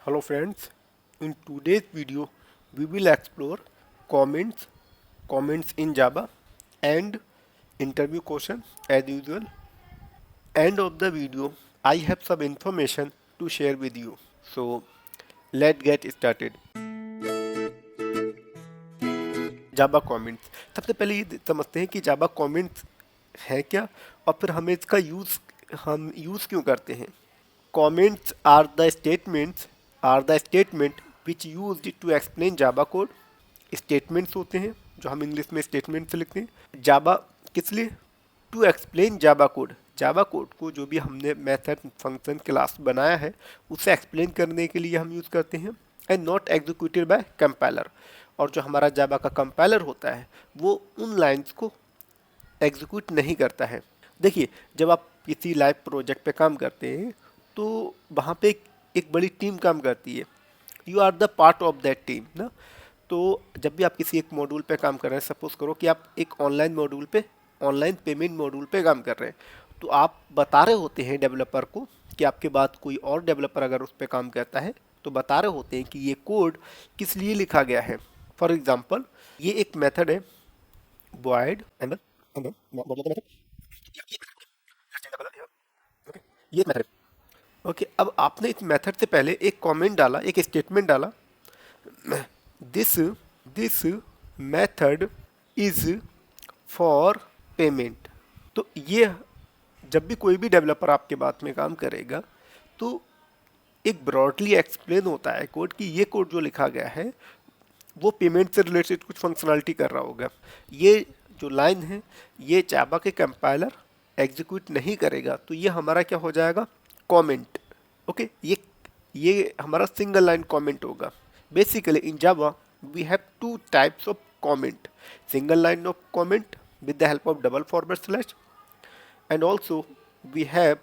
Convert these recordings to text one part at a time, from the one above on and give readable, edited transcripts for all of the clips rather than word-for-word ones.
Hello friends, in today's video we will explore comments in Java and interview question as usual. End of the video I have some information to share with you. So let's get started. Java comments सबसे पहले ये समझते हैं कि जावा comments है क्या और फिर हमें इसका हम यूज़ क्यों करते हैं. Comments are the statement which used to explain Java code. Statements होते हैं जो हम इंग्लिश में स्टेटमेंट से लिखते हैं. जावा किस लिए? To explain Java code. Java code को जो भी हमने मेथड फंक्शन क्लास बनाया है उसे एक्सप्लेन करने के लिए हम यूज़ करते हैं. And not executed by compiler. और जो हमारा जावा का कंपाइलर होता है वो उन लाइन्स को एग्जीक्यूट नहीं करता है. देखिए, जब आप किसी लाइव प्रोजेक्ट पे काम करते हैं तो वहाँ पे एक बड़ी टीम काम करती है. You are the part of that team ना. तो जब भी आप किसी एक मॉड्यूल पे काम कर रहे हैं, सपोज करो कि आप एक ऑनलाइन पेमेंट मॉड्यूल पे काम कर रहे हैं, तो आप बता रहे होते हैं डेवलपर को कि आपके बाद कोई और डेवलपर अगर उस पर काम करता है तो बता रहे होते हैं कि ये कोड किस लिए लिखा गया है. फॉर एग्जाम्पल, ये एक मेथड है void ये मेथड. ओके, अब आपने इस मेथड से पहले एक कमेंट डाला, एक स्टेटमेंट डाला, this this method is for payment. तो ये जब भी कोई भी डेवलपर आपके बाद में काम करेगा तो एक ब्रॉडली एक्सप्लेन होता है कोड कि ये कोड जो लिखा गया है वो पेमेंट से रिलेटेड कुछ फंक्शनलिटी कर रहा होगा. ये जो लाइन है ये जावा के कंपाइलर एग्जीक्यूट नहीं करेगा, तो ये हमारा क्या हो जाएगा? कमेंट. ओके, ये हमारा सिंगल लाइन कमेंट होगा. Basically in Java we have two types of comment. Single line of comment with the help of double forward slash and also we have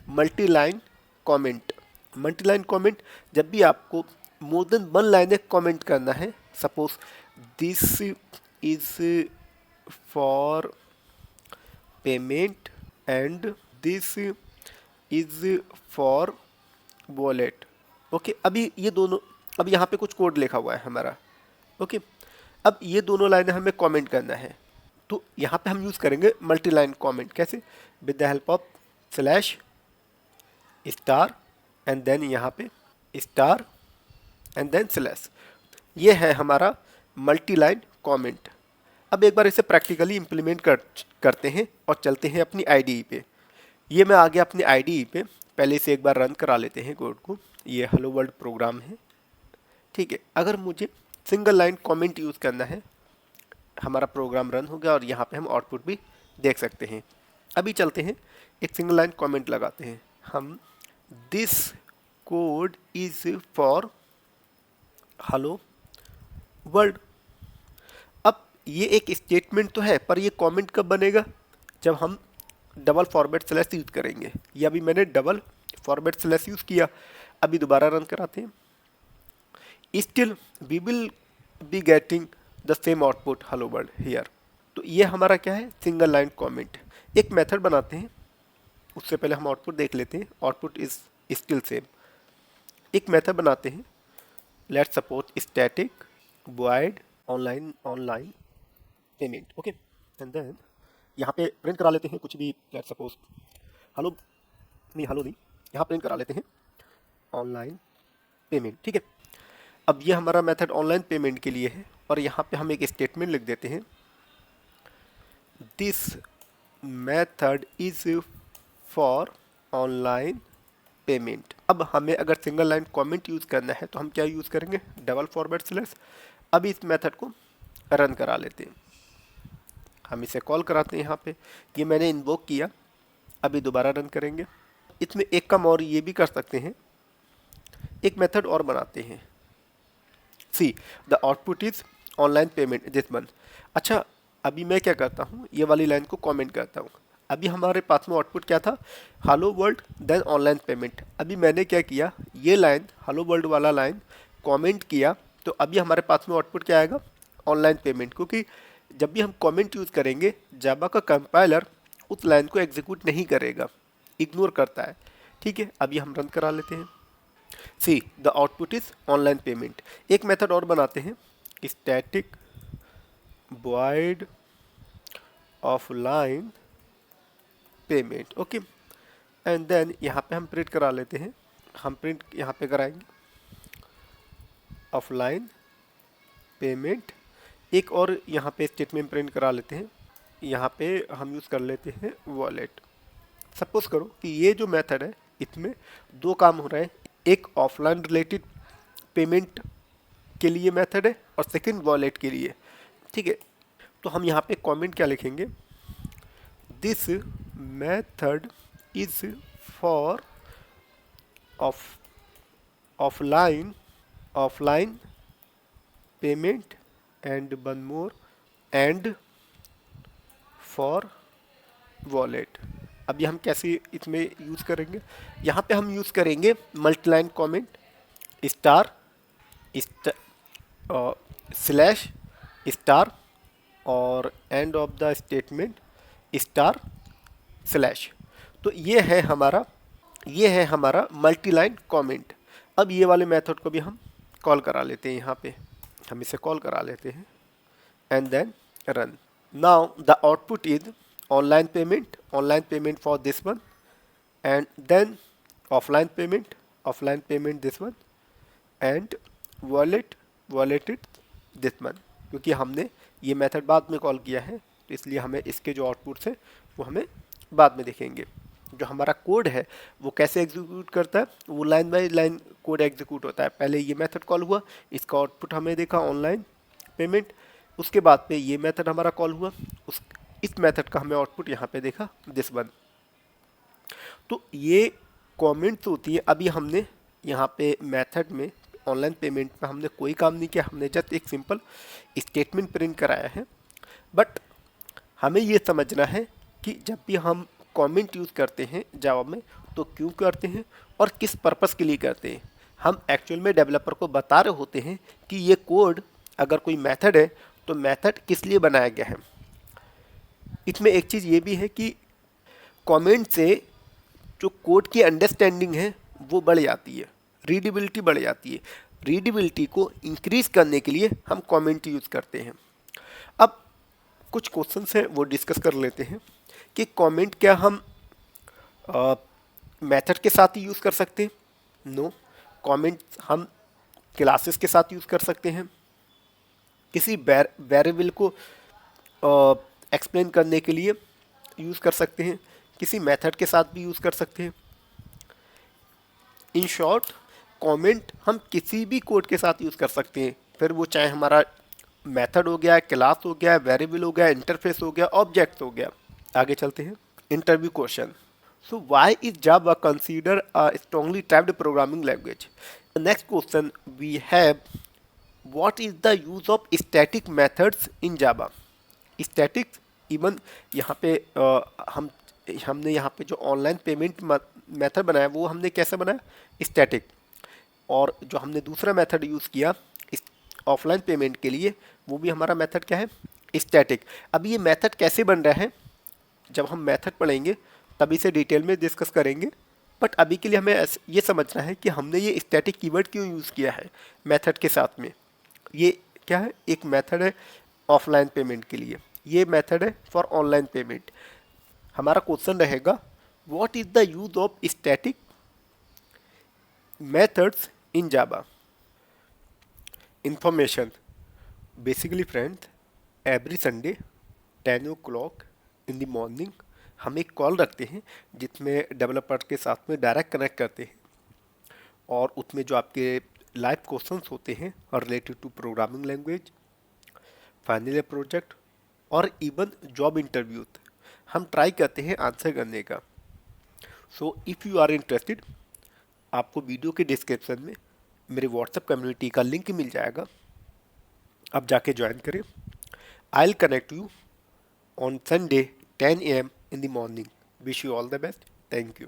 multi line comment. Multi line comment जब भी आपको more than one line एक comment करना है, suppose this is for payment and this is for wallet. Okay, अभी ये दोनों, अब यहाँ पे कुछ कोड लिखा हुआ है हमारा. ओके, अब ये दोनों लाइनें हमें कमेंट करना है, तो यहाँ पे हम यूज़ करेंगे मल्टी लाइन कमेंट. कैसे? With the help of slash star and then यहाँ पे स्टार एंड देन स्लैश. ये है हमारा मल्टी लाइन कमेंट. अब एक बार इसे प्रैक्टिकली इम्प्लीमेंट करते हैं और चलते हैं अपनी आईडीई पे. ये मैं आ गया अपनी आईडीई पे. पहले इसे एक बार रन करा लेते हैं कोड को. ये हेलो वर्ल्ड प्रोग्राम है, ठीक है. अगर मुझे सिंगल लाइन कमेंट यूज़ करना है, हमारा प्रोग्राम रन हो गया और यहाँ पे हम आउटपुट भी देख सकते हैं. अभी चलते हैं, एक सिंगल लाइन कमेंट लगाते हैं हम. This code is for hello world. अब ये एक स्टेटमेंट तो है, पर ये कमेंट कब बनेगा? जब हम डबल फॉरवर्ड स्लैश यूज़ करेंगे. ये अभी मैंने डबल फॉरवर्ड स्लैश यूज़ किया. अभी दोबारा रन कराते हैं. Still we will be getting the same output hello world here. तो ये हमारा क्या है? Single line comment. एक मेथड बनाते हैं, उससे पहले हम आउटपुट देख लेते हैं. Output is still same. एक मेथड बनाते हैं, let's suppose static void online payment. Okay, and then यहाँ पे प्रिंट करा लेते हैं कुछ भी. लेट्स सपोज हेलो नहीं, यहाँ प्रिंट करा लेते हैं ऑनलाइन पेमेंट. ठीक है, अब ये हमारा मेथड ऑनलाइन पेमेंट के लिए है और यहाँ पे हम एक स्टेटमेंट लिख देते हैं, this method is for online payment. अब हमें अगर सिंगल लाइन कमेंट यूज़ करना है तो हम क्या यूज़ करेंगे? Double forward slash. अभी इस मेथड को रन करा लेते हैं. हम इसे कॉल कराते हैं यहाँ पे. ये मैंने इन्वोक किया. अभी दोबारा रन करेंगे. इसमें एक काम और ये भी कर सकते हैं, एक मेथड और बनाते हैं. See the output is online payment this month. अच्छा, अभी मैं क्या करता हूँ, ये वाली लाइन को कमेंट करता हूँ. अभी हमारे पास में आउटपुट क्या था? Hello world then online payment. अभी मैंने क्या किया, ये लाइन हेलो वर्ल्ड वाला लाइन कमेंट किया, तो अभी हमारे पास में आउटपुट क्या आएगा? Online payment. क्योंकि जब भी हम कमेंट यूज़ करेंगे जावा का कंपाइलर उस लाइन को एग्जीक्यूट नहीं करेगा, इग्नोर करता है. ठीक है, अभी हम रन करा लेते हैं. See the output is online payment. एक मेथड और बनाते हैं, static void offline payment. Okay, and then यहाँ पे हम प्रिंट करा लेते हैं, हम प्रिंट यहाँ पे कराएंगे ऑफलाइन पेमेंट। एक और यहाँ पे स्टेटमेंट प्रिंट करा लेते हैं, यहाँ पे हम यूज़ कर लेते हैं वॉलेट। सपोज करो कि ये जो मेथड है इसमें दो काम हो रहे हैं, एक ऑफलाइन रिलेटेड पेमेंट के लिए मेथड है और सेकंड वॉलेट के लिए। ठीक है, तो हम यहाँ पे कमेंट क्या लिखेंगे, this method is for offline payment and one more and for wallet. अभी हम कैसे इसमें यूज़ करेंगे, यहाँ पे हम यूज़ करेंगे multiline comment star slash star और end of the statement star slash. तो ये है हमारा मल्टीलाइन कमेंट। अब ये वाले मेथड को भी हम कॉल करा लेते हैं, यहाँ पे हम इसे कॉल करा लेते हैं and then run. Now the output is online payment for this one and then offline payment this one and wallet is this one. क्योंकि हमने ये मेथड बाद में कॉल किया है तो इसलिए हमें इसके जो आउटपुट्स है वो हमें बाद में देखेंगे। जो हमारा कोड है वो कैसे एग्जीक्यूट करता है, वो line by line code execute होता है। पहले ये मेथड कॉल हुआ, इसका आउटपुट हमें देखा ऑनलाइन पेमेंट, उसके बाद पे ये मेथड हमारा कॉल हुआ, इस मेथड का हमें आउटपुट यहाँ पे देखा दिस वन। तो ये कमेंट्स होती है। अभी हमने यहाँ पे मेथड में ऑनलाइन पेमेंट में हमने कोई काम नहीं किया, हमने जस्ट एक सिंपल स्टेटमेंट प्रिंट कराया है। बट हमें ये समझना है कि जब भी हम कमेंट यूज़ करते हैं जावा में तो क्यों करते हैं और किस पर्पस के लिए करते हैं। हम एक्चुअल में डेवलपर को बता रहे होते हैं कि ये कोड अगर कोई मेथड है तो मेथड किस लिए बनाया गया है। इसमें एक चीज़ ये भी है कि कमेंट से जो कोड की अंडरस्टैंडिंग है वो बढ़ जाती है, रीडेबिलिटी बढ़ जाती है। रीडेबिलिटी को इंक्रीज करने के लिए हम कमेंट यूज़ करते हैं। अब कुछ क्वेश्चंस हैं वो डिस्कस कर लेते हैं कि कमेंट क्या हम मेथड के साथ ही यूज़ कर सकते हैं? नो, कमेंट हम क्लासेस के साथ यूज़ कर सकते हैं, किसी वेरिएबल को एक्सप्लेन करने के लिए यूज़ कर सकते हैं, किसी मेथड के साथ भी यूज़ कर सकते हैं। इन शॉर्ट कमेंट हम किसी भी कोड के साथ यूज़ कर सकते हैं, फिर वो चाहे हमारा मेथड हो गया, क्लास हो गया, वेरिएबल हो गया, इंटरफेस हो गया, ऑब्जेक्ट हो गया। आगे चलते हैं, interview question. So why is Java consider a strongly typed programming language? Next question we have, what is the use of static methods in Java? Static even यहाँ पे हमने यहाँ पे जो ऑनलाइन पेमेंट मेथड बनाया वो हमने कैसे बनाया, स्टैटिक। और जो हमने दूसरा मेथड यूज़ किया ऑफलाइन पेमेंट के लिए वो भी हमारा मेथड क्या है, स्टैटिक। अब ये मेथड कैसे बन रहा है जब हम मेथड पढ़ेंगे तभी इसे डिटेल में डिस्कस करेंगे। बट अभी के लिए हमें ये समझना है कि हमने ये स्टैटिक कीवर्ड क्यों यूज़ किया है मेथड के साथ में। ये क्या है, एक मेथड है ऑफलाइन पेमेंट के लिए, ये मेथड है फॉर ऑनलाइन पेमेंट। हमारा क्वेश्चन रहेगा what is the use of static methods in Java? Information, basically friends every Sunday 10 o'clock in the morning हम एक कॉल रखते हैं जिसमें डेवलपर के साथ में डायरेक्ट कनेक्ट करते हैं और उसमें जो आपके लाइव क्वेश्चंस होते हैं और related to programming language, final year project और इवन जॉब इंटरव्यू हम ट्राई करते हैं आंसर करने का। So if you are interested, आपको वीडियो के डिस्क्रिप्शन में मेरे व्हाट्सएप कम्युनिटी का लिंक मिल जाएगा, आप जाके ज्वाइन करें। I will connect you on Sunday 10 AM in the morning. Wish you all the best. Thank you.